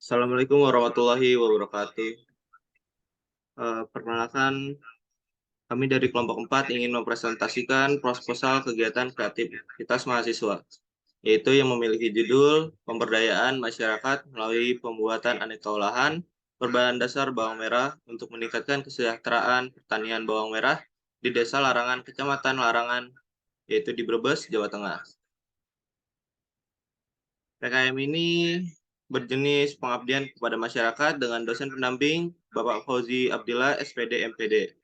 Assalamualaikum warahmatullahi wabarakatuh. Perkenalkan, kami dari kelompok 4 ingin mempresentasikan proposal kegiatan kreativitas mahasiswa, yaitu yang memiliki judul Pemberdayaan Masyarakat Melalui Pembuatan Aneka Olahan Berbahan Dasar Bawang Merah untuk Meningkatkan Kesejahteraan Pertanian Bawang Merah di Desa Larangan, Kecamatan Larangan, yaitu di Brebes, Jawa Tengah. PKM ini berjenis pengabdian kepada masyarakat dengan dosen pendamping Bapak Fauzi Abdillah, SPD, MPD.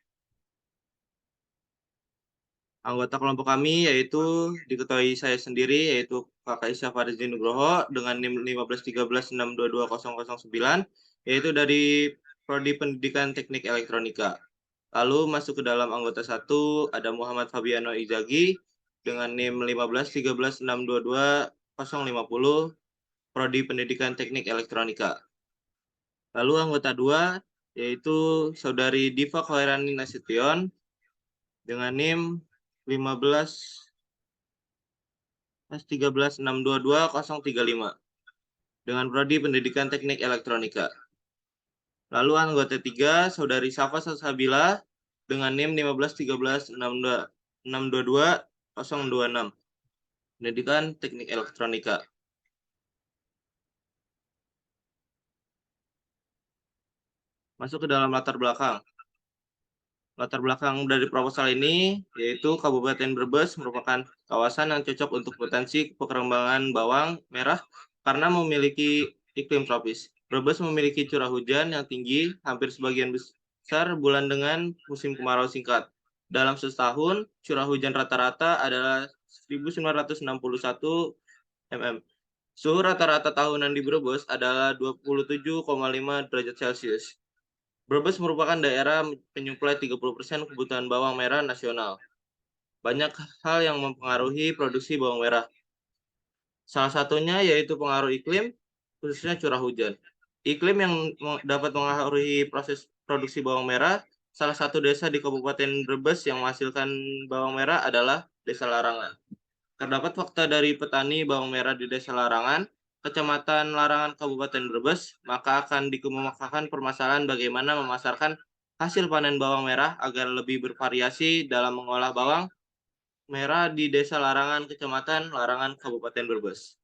Anggota kelompok kami yaitu diketuai saya sendiri, yaitu Kakak Isya Farizdi Nugroho dengan NIM 1513622009, yaitu dari Prodi Pendidikan Teknik Elektronika. Lalu masuk ke dalam anggota 1 ada Muhammad Fabiano Izagi dengan NIM 1513622050, Prodi Pendidikan Teknik Elektronika. Lalu anggota 2 yaitu Saudari Diva Khairani Nasution dengan NIM 15-13622-035 dengan Prodi Pendidikan Teknik Elektronika. Lalu anggota 3 Saudari Safa Salsabila dengan NIM 15-13-622-026 Pendidikan Teknik Elektronika. Masuk ke dalam latar belakang. Latar belakang dari proposal ini yaitu Kabupaten Brebes merupakan kawasan yang cocok untuk potensi perkembangan bawang merah karena memiliki iklim tropis. Brebes memiliki curah hujan yang tinggi, hampir sebagian besar bulan dengan musim kemarau singkat. Dalam setahun, curah hujan rata-rata adalah 1961 mm. Suhu rata-rata tahunan di Brebes adalah 27,5 derajat Celcius. Brebes merupakan daerah penyuplai 30% kebutuhan bawang merah nasional. Banyak hal yang mempengaruhi produksi bawang merah. Salah satunya yaitu pengaruh iklim, khususnya curah hujan. Iklim yang dapat mengaruhi proses produksi bawang merah, salah satu desa di Kabupaten Brebes yang menghasilkan bawang merah adalah Desa Larangan. Terdapat fakta dari petani bawang merah di Desa Larangan, Kecamatan Larangan, Kabupaten Brebes, maka akan dikemukakan permasalahan bagaimana memasarkan hasil panen bawang merah agar lebih bervariasi dalam mengolah bawang merah di Desa Larangan, Kecamatan Larangan, Kabupaten Brebes.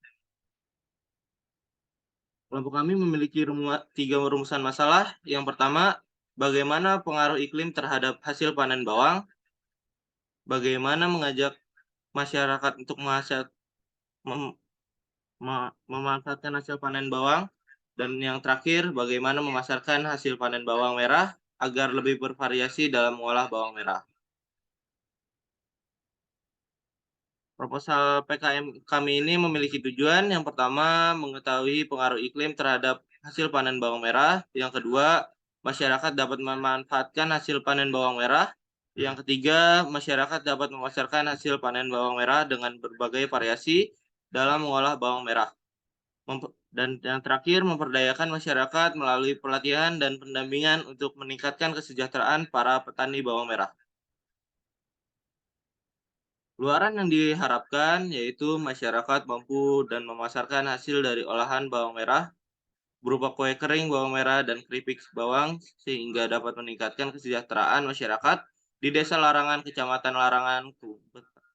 Kelompok kami memiliki 3 rumusan masalah. Yang pertama, bagaimana pengaruh iklim terhadap hasil panen bawang, bagaimana mengajak masyarakat untuk memanfaatkan hasil panen bawang, dan yang terakhir, bagaimana memasarkan hasil panen bawang merah agar lebih bervariasi dalam mengolah bawang merah. Proposal PKM kami ini memiliki tujuan, yang pertama, mengetahui pengaruh iklim terhadap hasil panen bawang merah. Yang kedua, masyarakat dapat memanfaatkan hasil panen bawang merah. Yang ketiga, masyarakat dapat memasarkan hasil panen bawang merah dengan berbagai variasi dalam mengolah bawang merah. Dan yang terakhir, memperdayakan masyarakat melalui pelatihan dan pendampingan untuk meningkatkan kesejahteraan para petani bawang merah. Luaran yang diharapkan yaitu masyarakat mampu dan memasarkan hasil dari olahan bawang merah berupa kue kering bawang merah dan keripik bawang sehingga dapat meningkatkan kesejahteraan masyarakat di Desa Larangan, Kecamatan Larangan,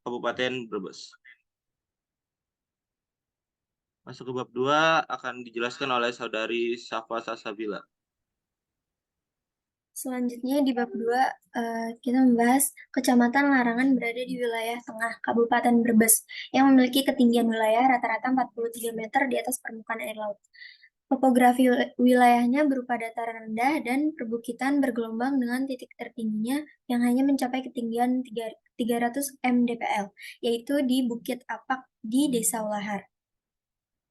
Kabupaten Brebes. Masuk ke bab 2 akan dijelaskan oleh Saudari Safa Salsabila. Selanjutnya di bab 2, kita membahas Kecamatan Larangan berada di wilayah tengah Kabupaten Brebes yang memiliki ketinggian wilayah rata-rata 43 meter di atas permukaan air laut. Topografi wilayahnya berupa dataran rendah dan perbukitan bergelombang dengan titik tertingginya yang hanya mencapai ketinggian 300 mdpl, yaitu di Bukit Apak di Desa Ulahar.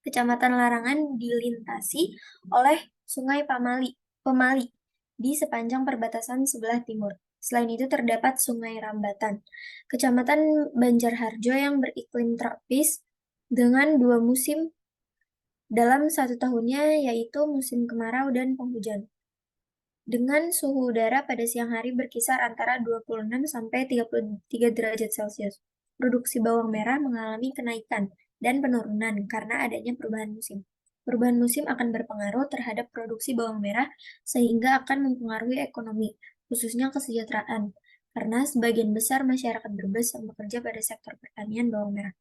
Kecamatan Larangan dilintasi oleh Sungai Pemali di sepanjang perbatasan sebelah timur. Selain itu terdapat Sungai Rambatan, Kecamatan Banjarharjo yang beriklim tropis dengan 2 musim dalam 1 tahunnya, yaitu musim kemarau dan penghujan. Dengan suhu udara pada siang hari berkisar antara 26 sampai 33 derajat Celcius. Produksi bawang merah mengalami kenaikan dan penurunan karena adanya perubahan musim. Perubahan musim akan berpengaruh terhadap produksi bawang merah sehingga akan mempengaruhi ekonomi, khususnya kesejahteraan, karena sebagian besar masyarakat Brebes yang bekerja pada sektor pertanian bawang merah.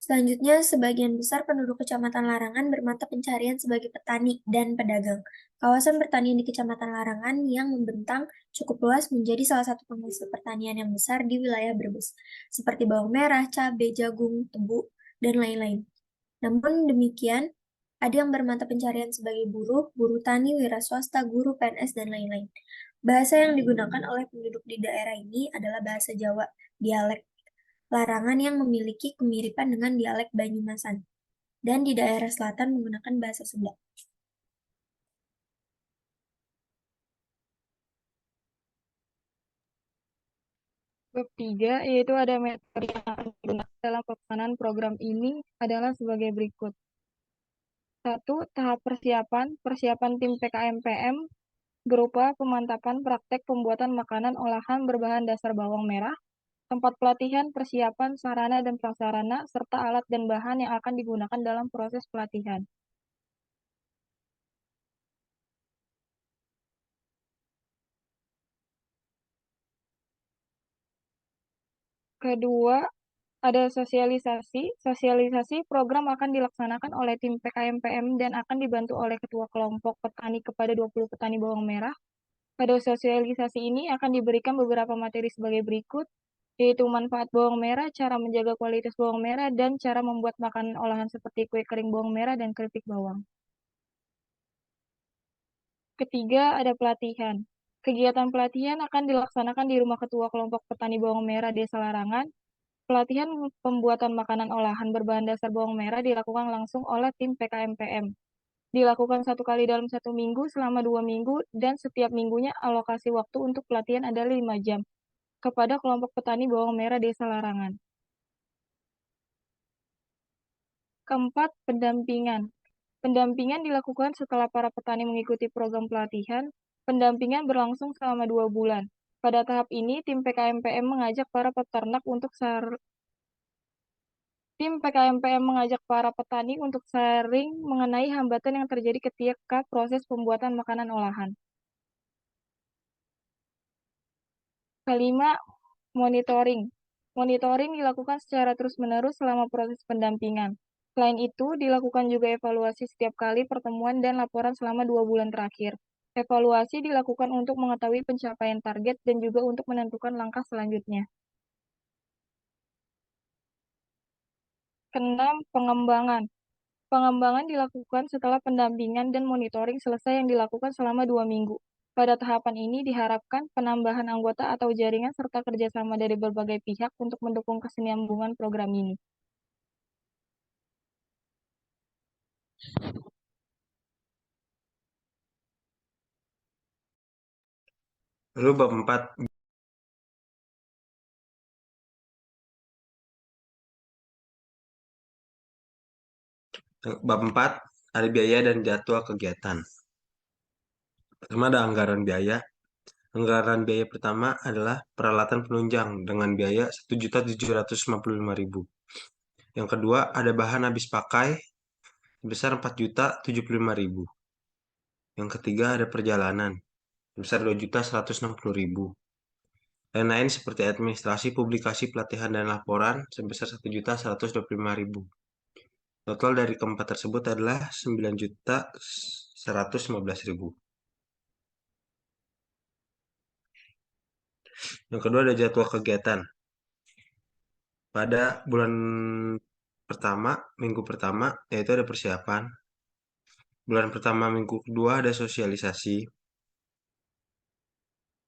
Selanjutnya, sebagian besar penduduk Kecamatan Larangan bermata pencarian sebagai petani dan pedagang. Kawasan pertanian di Kecamatan Larangan yang membentang cukup luas menjadi salah satu penghasil pertanian yang besar di wilayah Brebes, seperti bawang merah, cabai, jagung, tebu, dan lain-lain. Namun demikian, ada yang bermata pencarian sebagai buruh, buruh tani, wira swasta, guru, PNS, dan lain-lain. Bahasa yang digunakan oleh penduduk di daerah ini adalah bahasa Jawa, dialek Larangan yang memiliki kemiripan dengan dialek Banyumasan, dan di daerah selatan menggunakan bahasa Sunda. Bab 3, yaitu ada metode yang akan digunakan dalam pelaksanaan program ini adalah sebagai berikut. 1. Tahap persiapan. Persiapan tim PKMPM berupa pemantapan praktek pembuatan makanan olahan berbahan dasar bawang merah, tempat pelatihan, persiapan, sarana dan prasarana, serta alat dan bahan yang akan digunakan dalam proses pelatihan. Kedua, ada sosialisasi. Sosialisasi program akan dilaksanakan oleh tim PKMPM dan akan dibantu oleh ketua kelompok petani kepada 20 petani bawang merah. Pada sosialisasi ini akan diberikan beberapa materi sebagai berikut, yaitu manfaat bawang merah, cara menjaga kualitas bawang merah, dan cara membuat makanan olahan seperti kue kering bawang merah dan keripik bawang. Ketiga, ada pelatihan. Kegiatan pelatihan akan dilaksanakan di rumah ketua kelompok petani bawang merah Desa Larangan. Pelatihan pembuatan makanan olahan berbahan dasar bawang merah dilakukan langsung oleh tim PKMPM. Dilakukan 1 kali dalam 1 minggu selama 2 minggu dan setiap minggunya alokasi waktu untuk pelatihan adalah 5 jam kepada kelompok petani bawang merah Desa Larangan. Keempat, pendampingan. Pendampingan dilakukan setelah para petani mengikuti program pelatihan. Pendampingan berlangsung selama 2 bulan. Pada tahap ini, tim PKMPM mengajak para peternak untuk Tim PKMPM mengajak para petani untuk sharing mengenai hambatan yang terjadi ketika proses pembuatan makanan olahan. Kelima, monitoring. Monitoring dilakukan secara terus-menerus selama proses pendampingan. Selain itu, dilakukan juga evaluasi setiap kali pertemuan dan laporan selama 2 bulan terakhir. Evaluasi dilakukan untuk mengetahui pencapaian target dan juga untuk menentukan langkah selanjutnya. Keenam, pengembangan. Pengembangan dilakukan setelah pendampingan dan monitoring selesai yang dilakukan selama 2 minggu. Pada tahapan ini diharapkan penambahan anggota atau jaringan serta kerjasama dari berbagai pihak untuk mendukung kesinambungan program ini. Lalu bab 4. Bab 4 ada biaya dan jadwal kegiatan. Pertama ada anggaran biaya. Anggaran biaya pertama adalah peralatan penunjang dengan biaya Rp1.755.000. Yang kedua ada bahan habis pakai sebesar Rp4.075.000. Yang ketiga ada perjalanan sebesar Rp2.160.000. Lain-lain seperti administrasi, publikasi, pelatihan, dan laporan sebesar Rp1.125.000. Total dari keempat tersebut adalah Rp9.115.000. Yang kedua ada jadwal kegiatan. Pada bulan pertama, minggu pertama, yaitu ada persiapan. Bulan pertama, minggu kedua ada sosialisasi.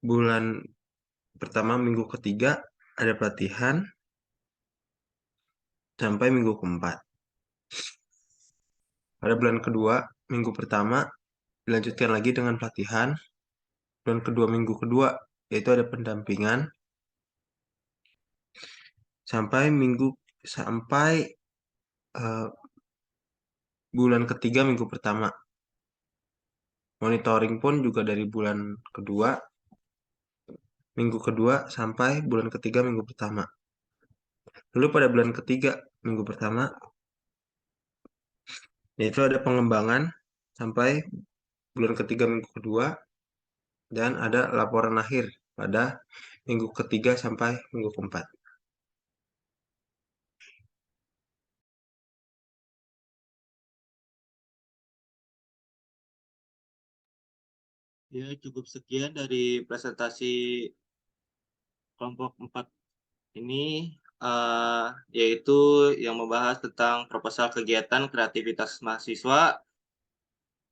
Bulan pertama, minggu ketiga ada pelatihan. Sampai minggu keempat. Pada bulan kedua, minggu pertama, dilanjutkan lagi dengan pelatihan. Bulan kedua, minggu kedua, yaitu ada pendampingan. Sampai bulan ketiga, minggu pertama. Monitoring pun juga dari bulan kedua, minggu kedua, sampai bulan ketiga, minggu pertama. Lalu pada bulan ketiga, minggu pertama, yaitu ada pengembangan sampai bulan ketiga minggu kedua, dan ada laporan akhir pada minggu ketiga sampai minggu keempat. Ya, cukup sekian dari presentasi kelompok 4 ini, yaitu yang membahas tentang proposal kegiatan kreativitas mahasiswa,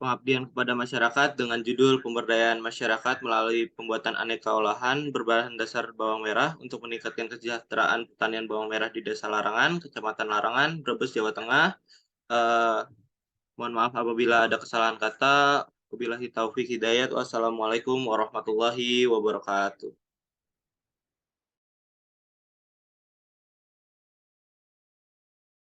pengabdian kepada masyarakat dengan judul pemberdayaan masyarakat melalui pembuatan aneka olahan berbahan dasar bawang merah untuk meningkatkan kesejahteraan pertanian bawang merah di Desa Larangan, Kecamatan Larangan, Brebes, Jawa Tengah. Eh, Mohon maaf apabila ada kesalahan kata. Wabillahi taufik hidayat. Wassalamualaikum warahmatullahi wabarakatuh.